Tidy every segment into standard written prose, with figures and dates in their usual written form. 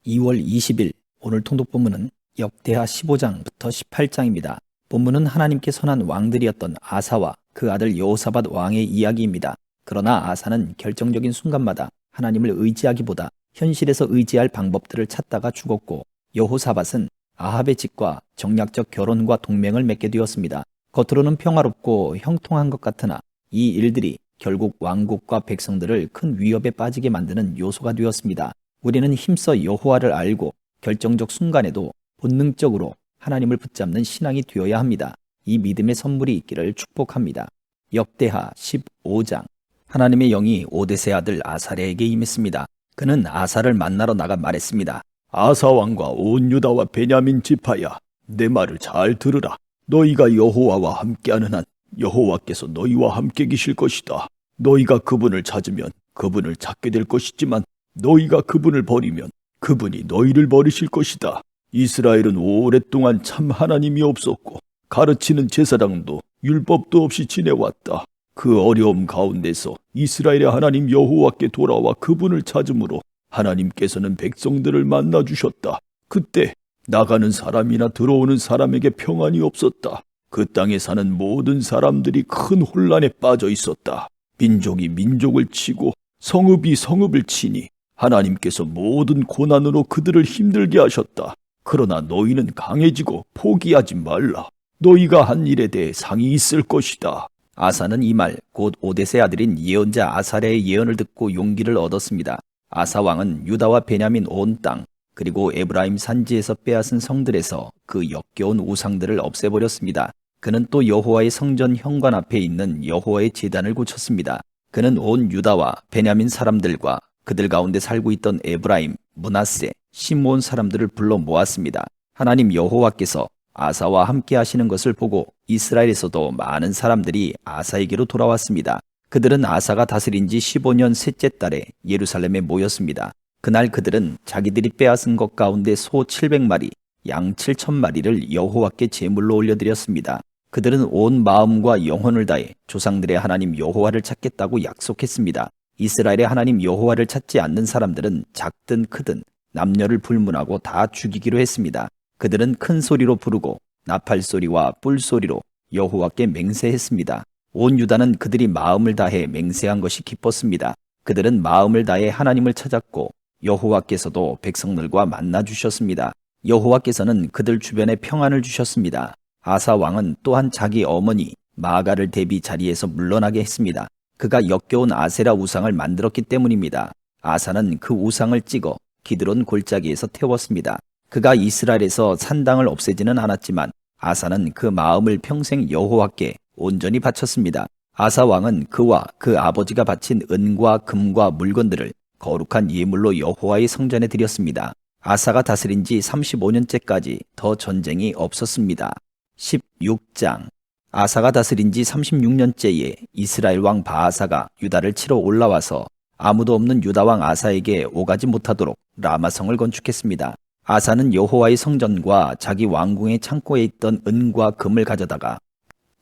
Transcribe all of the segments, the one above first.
2월 20일 오늘 통독본문은 역대하 15장부터 18장입니다. 본문은 하나님께 선한 왕들이었던 아사와 그 아들 여호사밧 왕의 이야기입니다. 그러나 아사는 결정적인 순간마다 하나님을 의지하기보다 현실에서 의지할 방법들을 찾다가 죽었고, 여호사밧은 아합의 집과 정략적 결혼과 동맹을 맺게 되었습니다. 겉으로는 평화롭고 형통한 것 같으나 이 일들이 결국 왕국과 백성들을 큰 위협에 빠지게 만드는 요소가 되었습니다. 우리는 힘써 여호와를 알고 결정적 순간에도 본능적으로 하나님을 붙잡는 신앙이 되어야 합니다. 이 믿음의 선물이 있기를 축복합니다. 역대하 15장. 하나님의 영이 오뎃의 아들 아사랴에게 임했습니다. 그는 아사를 만나러 나가 말했습니다. 아사 왕과 온 유다와 베냐민 지파야, 내 말을 잘 들으라. 너희가 여호와와 함께하는 한 여호와께서 너희와 함께 계실 것이다. 너희가 그분을 찾으면 그분을 찾게 될 것이지만 너희가 그분을 버리면 그분이 너희를 버리실 것이다. 이스라엘은 오랫동안 참 하나님이 없었고 가르치는 제사장도 율법도 없이 지내왔다. 그 어려움 가운데서 이스라엘의 하나님 여호와께 돌아와 그분을 찾음으로 하나님께서는 백성들을 만나주셨다. 그때 나가는 사람이나 들어오는 사람에게 평안이 없었다. 그 땅에 사는 모든 사람들이 큰 혼란에 빠져 있었다. 민족이 민족을 치고 성읍이 성읍을 치니 하나님께서 모든 고난으로 그들을 힘들게 하셨다. 그러나 너희는 강해지고 포기하지 말라. 너희가 한 일에 대해 상이 있을 것이다. 아사는 이 말, 곧 오뎃의 아들인 예언자 아사랴의 예언을 듣고 용기를 얻었습니다. 아사 왕은 유다와 베냐민 온 땅, 그리고 에브라임 산지에서 빼앗은 성들에서 그 역겨운 우상들을 없애버렸습니다. 그는 또 여호와의 성전 현관 앞에 있는 여호와의 제단을 고쳤습니다. 그는 온 유다와 베냐민 사람들과 그들 가운데 살고 있던 에브라임, 므낫세, 시므온 사람들을 불러 모았습니다. 하나님 여호와께서 아사와 함께 하시는 것을 보고 이스라엘에서도 많은 사람들이 아사에게로 돌아왔습니다. 그들은 아사가 다스린 지 15년 셋째 달에 예루살렘에 모였습니다. 그날 그들은 자기들이 빼앗은 것 가운데 소 700마리, 양 7,000마리를 여호와께 제물로 올려드렸습니다. 그들은 온 마음과 영혼을 다해 조상들의 하나님 여호와를 찾겠다고 약속했습니다. 이스라엘의 하나님 여호와를 찾지 않는 사람들은 작든 크든 남녀를 불문하고 다 죽이기로 했습니다. 그들은 큰 소리로 부르고 나팔소리와 뿔소리로 여호와께 맹세했습니다. 온 유다는 그들이 마음을 다해 맹세한 것이 기뻤습니다. 그들은 마음을 다해 하나님을 찾았고 여호와께서도 백성들과 만나 주셨습니다. 여호와께서는 그들 주변에 평안을 주셨습니다. 아사 왕은 또한 자기 어머니 마아가를 대비 자리에서 물러나게 했습니다. 그가 역겨운 아세라 우상을 만들었기 때문입니다. 아사는 그 우상을 찍어 기드론 골짜기에서 태웠습니다. 그가 이스라엘에서 산당을 없애지는 않았지만 아사는 그 마음을 평생 여호와께 온전히 바쳤습니다. 아사 왕은 그와 그 아버지가 바친 은과 금과 물건들을 거룩한 예물로 여호와의 성전에 드렸습니다. 아사가 다스린 지 35년째까지 더 전쟁이 없었습니다. 16장. 아사가 다스린 지 36년째에 이스라엘 왕 바아사가 유다를 치러 올라와서 아무도 없는 유다 왕 아사에게 오가지 못하도록 라마성을 건축했습니다. 아사는 여호와의 성전과 자기 왕궁의 창고에 있던 은과 금을 가져다가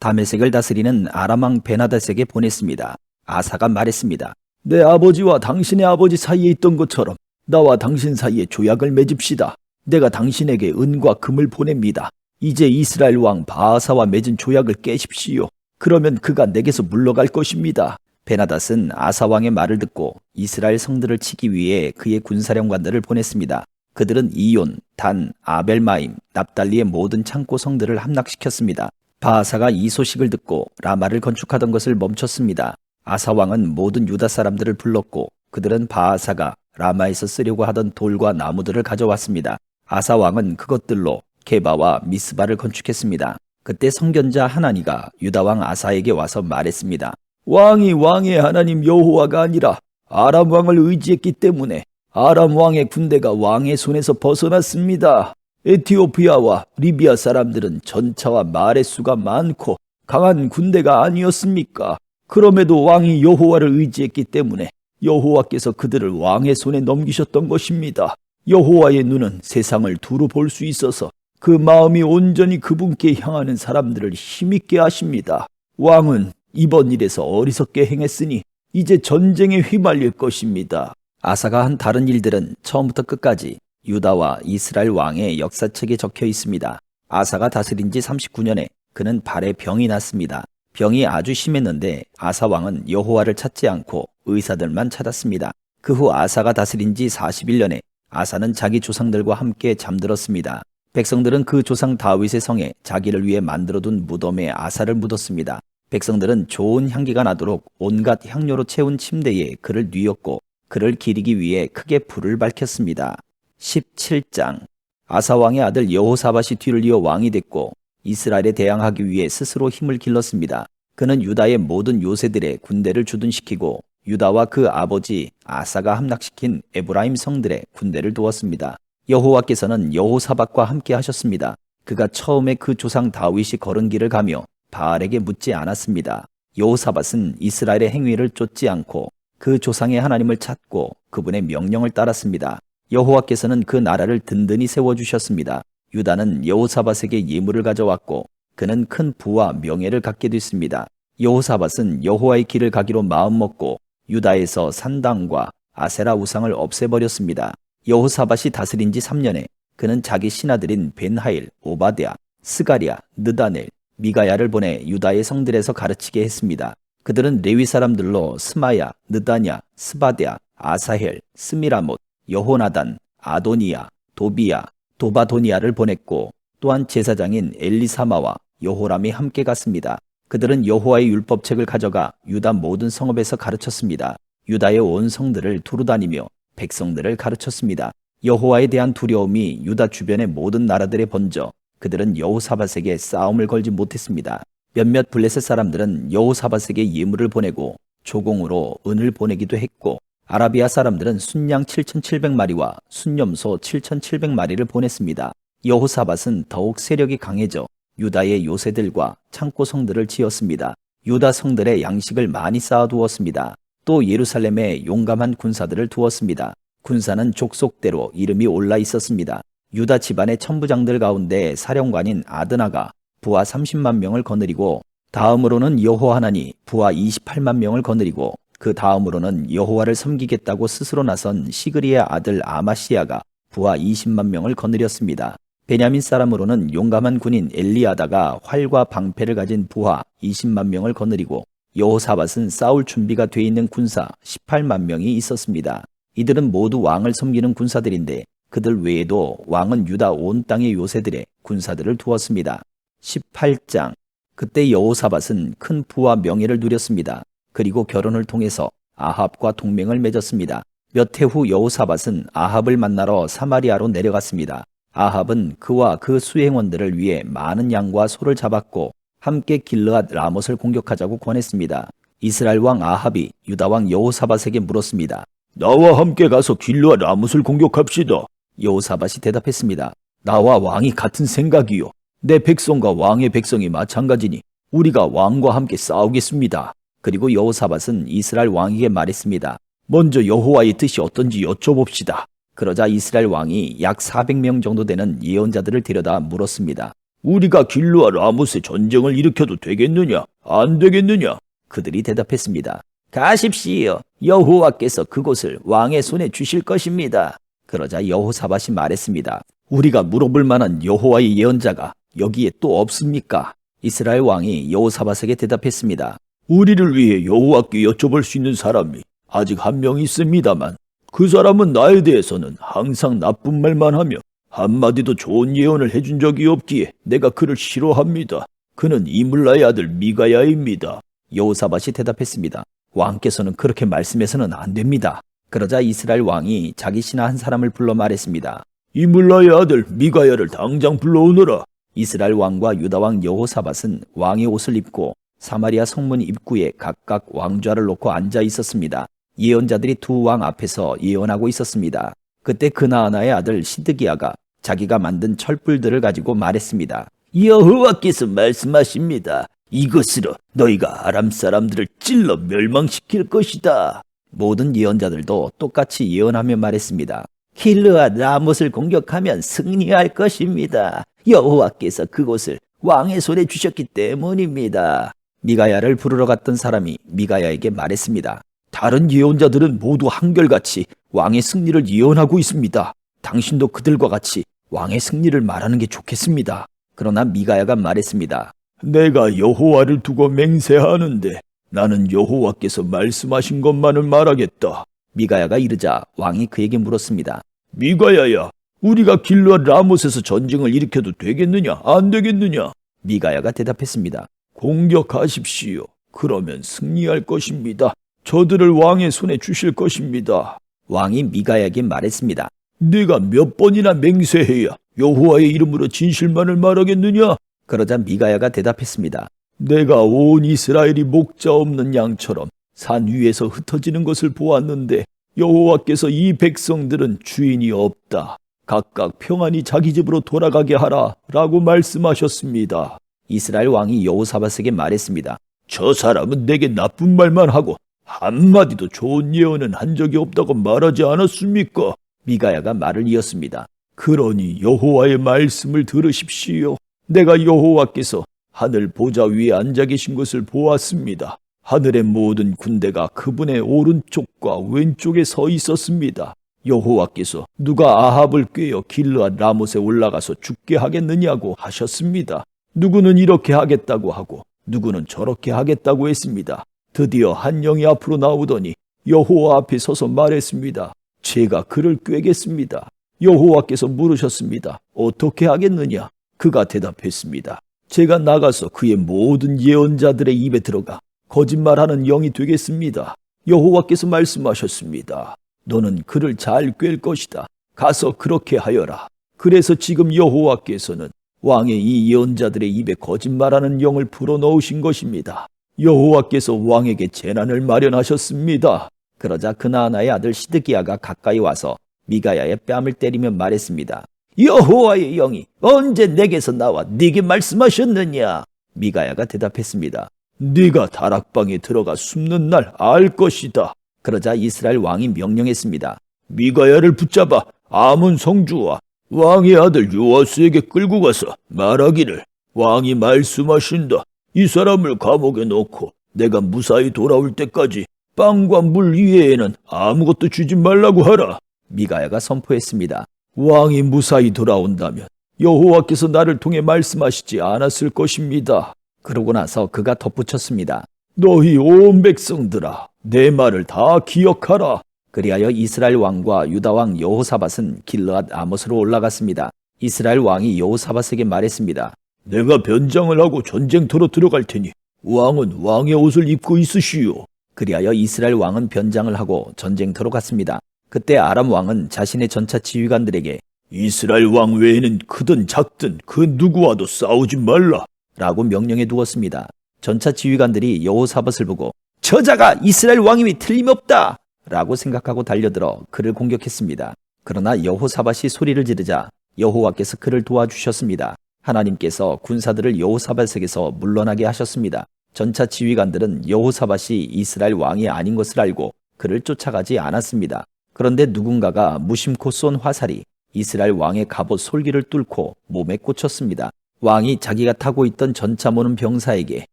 다메섹을 다스리는 아람 왕 베나닷에게 보냈습니다. 아사가 말했습니다. 내 아버지와 당신의 아버지 사이에 있던 것처럼 나와 당신 사이에 조약을 맺읍시다. 내가 당신에게 은과 금을 보냅니다. 이제 이스라엘 왕 바아사와 맺은 조약을 깨십시오. 그러면 그가 내게서 물러갈 것입니다. 베나닷은 아사 왕의 말을 듣고 이스라엘 성들을 치기 위해 그의 군사령관들을 보냈습니다. 그들은 이온, 단, 아벨마임, 납달리의 모든 창고 성들을 함락시켰습니다. 바아사가 이 소식을 듣고 라마를 건축하던 것을 멈췄습니다. 아사 왕은 모든 유다 사람들을 불렀고 그들은 바아사가 라마에서 쓰려고 하던 돌과 나무들을 가져왔습니다. 아사 왕은 그것들로 게바와 미스바를 건축했습니다. 그때 선견자 하나니가 유다 왕 아사에게 와서 말했습니다. 왕이 왕의 하나님 여호와가 아니라 아람 왕을 의지했기 때문에 아람 왕의 군대가 왕의 손에서 벗어났습니다. 에티오피아와 리비아 사람들은 전차와 말의 수가 많고 강한 군대가 아니었습니까? 그럼에도 왕이 여호와를 의지했기 때문에 여호와께서 그들을 왕의 손에 넘기셨던 것입니다. 여호와의 눈은 세상을 두루 볼 수 있어서 그 마음이 온전히 그분께 향하는 사람들을 힘있게 하십니다. 왕은 이번 일에서 어리석게 행했으니 이제 전쟁에 휘말릴 것입니다. 아사가 한 다른 일들은 처음부터 끝까지 유다와 이스라엘 왕의 역사책에 적혀 있습니다. 아사가 다스린 지 39년에 그는 발에 병이 났습니다. 병이 아주 심했는데 아사 왕은 여호와를 찾지 않고 의사들만 찾았습니다. 그 후 아사가 다스린 지 41년에 아사는 자기 조상들과 함께 잠들었습니다. 백성들은 그 조상 다윗의 성에 자기를 위해 만들어둔 무덤에 아사를 묻었습니다. 백성들은 좋은 향기가 나도록 온갖 향료로 채운 침대에 그를 뉘었고 그를 기리기 위해 크게 불을 밝혔습니다. 17장 아사 왕의 아들 여호사밧이 뒤를 이어 왕이 됐고 이스라엘에 대항하기 위해 스스로 힘을 길렀습니다. 그는 유다의 모든 요새들의 군대를 주둔시키고 유다와 그 아버지 아사가 함락시킨 에브라임 성들의 군대를 두었습니다. 여호와께서는 여호사밧과 함께 하셨습니다. 그가 처음에 그 조상 다윗이 걸은 길을 가며 바알에게 묻지 않았습니다. 여호사밧은 이스라엘의 행위를 쫓지 않고 그 조상의 하나님을 찾고 그분의 명령을 따랐습니다. 여호와께서는 그 나라를 든든히 세워주셨습니다. 유다는 여호사밧에게 예물을 가져왔고 그는 큰 부와 명예를 갖게 됐습니다. 여호사밧은 여호와의 길을 가기로 마음먹고 유다에서 산당과 아세라 우상을 없애버렸습니다. 여호사밧이 다스린 지 3년에 그는 자기 신하들인 벤하일, 오바댜, 스가랴, 느다넬, 미가야를 보내 유다의 성들에서 가르치게 했습니다. 그들은 레위 사람들로 스마야, 느다냐, 스바랴, 아사헬, 스미라못, 여호나단, 아도니야, 도비야, 도바도니아를 보냈고 또한 제사장인 엘리사마와 여호람이 함께 갔습니다. 그들은 여호와의 율법책을 가져가 유다 모든 성읍에서 가르쳤습니다. 유다의 온 성들을 두루다니며 백성들을 가르쳤습니다. 여호와에 대한 두려움이 유다 주변의 모든 나라들에 번져 그들은 여호사밧에게 싸움을 걸지 못했습니다. 몇몇 블레셋 사람들은 여호사밧에게 예물을 보내고 조공으로 은을 보내기도 했고 아라비아 사람들은 순양 7,700마리와 순염소 7,700마리를 보냈습니다. 여호사밧은 더욱 세력이 강해져 유다의 요새들과 창고 성들을 지었습니다. 유다 성들의 양식을 많이 쌓아두었습니다. 또 예루살렘에 용감한 군사들을 두었습니다. 군사는 족속대로 이름이 올라 있었습니다. 유다 집안의 천부장들 가운데 사령관인 아드나가 부하 30만 명을 거느리고 다음으로는 여호하나니 부하 28만 명을 거느리고 그 다음으로는 여호와를 섬기겠다고 스스로 나선 시그리의 아들 아마시아가 부하 20만 명을 거느렸습니다. 베냐민 사람으로는 용감한 군인 엘리아다가 활과 방패를 가진 부하 20만 명을 거느리고 여호사밧은 싸울 준비가 돼 있는 군사 18만 명이 있었습니다. 이들은 모두 왕을 섬기는 군사들인데 그들 외에도 왕은 유다 온 땅의 요새들의 군사들을 두었습니다. 18장 그때 여호사밧은 큰 부와 명예를 누렸습니다. 그리고 결혼을 통해서 아합과 동맹을 맺었습니다. 몇 해 후 여호사밧은 아합을 만나러 사마리아로 내려갔습니다. 아합은 그와 그 수행원들을 위해 많은 양과 소를 잡았고 함께 길르앗 라못을 공격하자고 권했습니다. 이스라엘 왕 아합이 유다 왕 여호사밧에게 물었습니다. 나와 함께 가서 길르앗 라못을 공격합시다. 여호사밧이 대답했습니다. 나와 왕이 같은 생각이요. 내 백성과 왕의 백성이 마찬가지니 우리가 왕과 함께 싸우겠습니다. 그리고 여호사밧은 이스라엘 왕에게 말했습니다. 먼저 여호와의 뜻이 어떤지 여쭤봅시다. 그러자 이스라엘 왕이 약 400명 정도 되는 예언자들을 데려다 물었습니다. 우리가 길르앗 라못에 전쟁을 일으켜도 되겠느냐? 안 되겠느냐? 그들이 대답했습니다. 가십시오. 여호와께서 그곳을 왕의 손에 주실 것입니다. 그러자 여호사밧이 말했습니다. 우리가 물어볼 만한 여호와의 예언자가 여기에 또 없습니까? 이스라엘 왕이 여호사밧에게 대답했습니다. 우리를 위해 여호와께 여쭤볼 수 있는 사람이 아직 한 명 있습니다만 그 사람은 나에 대해서는 항상 나쁜 말만 하며 한마디도 좋은 예언을 해준 적이 없기에 내가 그를 싫어합니다. 그는 이물라의 아들 미가야입니다. 여호사밧이 대답했습니다. 왕께서는 그렇게 말씀해서는 안 됩니다. 그러자 이스라엘 왕이 자기 신하 한 사람을 불러 말했습니다. 이물라의 아들 미가야를 당장 불러오너라. 이스라엘 왕과 유다 왕 여호사밧은 왕의 옷을 입고 사마리아 성문 입구에 각각 왕좌를 놓고 앉아 있었습니다. 예언자들이 두 왕 앞에서 예언하고 있었습니다. 그때 그나아나의 아들 시드기야가 자기가 만든 철불들을 가지고 말했습니다. 여호와께서 말씀하십니다. 이것으로 너희가 아람 사람들을 찔러 멸망시킬 것이다. 모든 예언자들도 똑같이 예언하며 말했습니다. 길르앗 라못을 공격하면 승리할 것입니다. 여호와께서 그곳을 왕의 손에 주셨기 때문입니다. 미가야를 부르러 갔던 사람이 미가야에게 말했습니다. 다른 예언자들은 모두 한결같이 왕의 승리를 예언하고 있습니다. 당신도 그들과 같이 왕의 승리를 말하는 게 좋겠습니다. 그러나 미가야가 말했습니다. 내가 여호와를 두고 맹세하는데 나는 여호와께서 말씀하신 것만을 말하겠다. 미가야가 이르자 왕이 그에게 물었습니다. 미가야야, 우리가 길르앗 라못에서 전쟁을 일으켜도 되겠느냐, 안 되겠느냐? 미가야가 대답했습니다. 공격하십시오. 그러면 승리할 것입니다. 저들을 왕의 손에 주실 것입니다. 왕이 미가야에게 말했습니다. 네가 몇 번이나 맹세해야 여호와의 이름으로 진실만을 말하겠느냐? 그러자 미가야가 대답했습니다. 내가 온 이스라엘이 목자 없는 양처럼 산 위에서 흩어지는 것을 보았는데 여호와께서 이 백성들은 주인이 없다. 각각 평안히 자기 집으로 돌아가게 하라 라고 말씀하셨습니다. 이스라엘 왕이 여호사밧에게 말했습니다. 저 사람은 내게 나쁜 말만 하고 한마디도 좋은 예언은 한 적이 없다고 말하지 않았습니까? 미가야가 말을 이었습니다. 그러니 여호와의 말씀을 들으십시오. 내가 여호와께서 하늘 보좌 위에 앉아 계신 것을 보았습니다. 하늘의 모든 군대가 그분의 오른쪽과 왼쪽에 서 있었습니다. 여호와께서 누가 아합을 꾀어 길르앗 라못에 올라가서 죽게 하겠느냐고 하셨습니다. 누구는 이렇게 하겠다고 하고 누구는 저렇게 하겠다고 했습니다. 드디어 한 영이 앞으로 나오더니 여호와 앞에 서서 말했습니다. 제가 그를 꾀겠습니다. 여호와께서 물으셨습니다. 어떻게 하겠느냐? 그가 대답했습니다. 제가 나가서 그의 모든 예언자들의 입에 들어가 거짓말하는 영이 되겠습니다. 여호와께서 말씀하셨습니다. 너는 그를 잘 꿰을 것이다. 가서 그렇게 하여라. 그래서 지금 여호와께서는 왕의 이 예언자들의 입에 거짓말하는 영을 불어넣으신 것입니다. 여호와께서 왕에게 재난을 마련하셨습니다. 그러자 그나아나의 아들 시드기야가 가까이 와서 미가야의 뺨을 때리며 말했습니다. 여호와의 영이 언제 내게서 나와 네게 말씀하셨느냐? 미가야가 대답했습니다. 네가 다락방에 들어가 숨는 날 알 것이다. 그러자 이스라엘 왕이 명령했습니다. 미가야를 붙잡아 아몬 성주와 왕의 아들 요아스에게 끌고 가서 말하기를 왕이 말씀하신다. 이 사람을 감옥에 넣고 내가 무사히 돌아올 때까지 빵과 물 이외에는 아무것도 주지 말라고 하라. 미가야가 선포했습니다. 왕이 무사히 돌아온다면 여호와께서 나를 통해 말씀하시지 않았을 것입니다. 그러고 나서 그가 덧붙였습니다. 너희 온 백성들아, 내 말을 다 기억하라. 그리하여 이스라엘 왕과 유다 왕 여호사밧은 길르앗 아못으로 올라갔습니다. 이스라엘 왕이 여호사밧에게 말했습니다. 내가 변장을 하고 전쟁터로 들어갈 테니 왕은 왕의 옷을 입고 있으시오. 그리하여 이스라엘 왕은 변장을 하고 전쟁터로 갔습니다. 그때 아람 왕은 자신의 전차 지휘관들에게 이스라엘 왕 외에는 크든 작든 그 누구와도 싸우지 말라 라고 명령해 두었습니다. 전차 지휘관들이 여호사밧을 보고 저자가 이스라엘 왕임이 틀림없다 라고 생각하고 달려들어 그를 공격했습니다. 그러나 여호사밧이 소리를 지르자 여호와께서 그를 도와주셨습니다. 하나님께서 군사들을 여호사밧에게서 물러나게 하셨습니다. 전차 지휘관들은 여호사밧이 이스라엘 왕이 아닌 것을 알고 그를 쫓아가지 않았습니다. 그런데 누군가가 무심코 쏜 화살이 이스라엘 왕의 갑옷 솔기를 뚫고 몸에 꽂혔습니다. 왕이 자기가 타고 있던 전차 모는 병사에게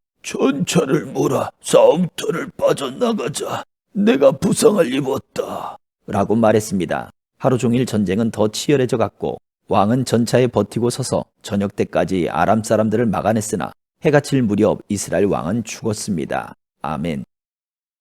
전차를 몰아 싸움터를 빠져나가자. 내가 부상을 입었다 라고 말했습니다. 하루 종일 전쟁은 더 치열해져 갔고 왕은 전차에 버티고 서서 저녁 때까지 아람 사람들을 막아냈으나 해가 칠 무렵 이스라엘 왕은 죽었습니다. 아멘.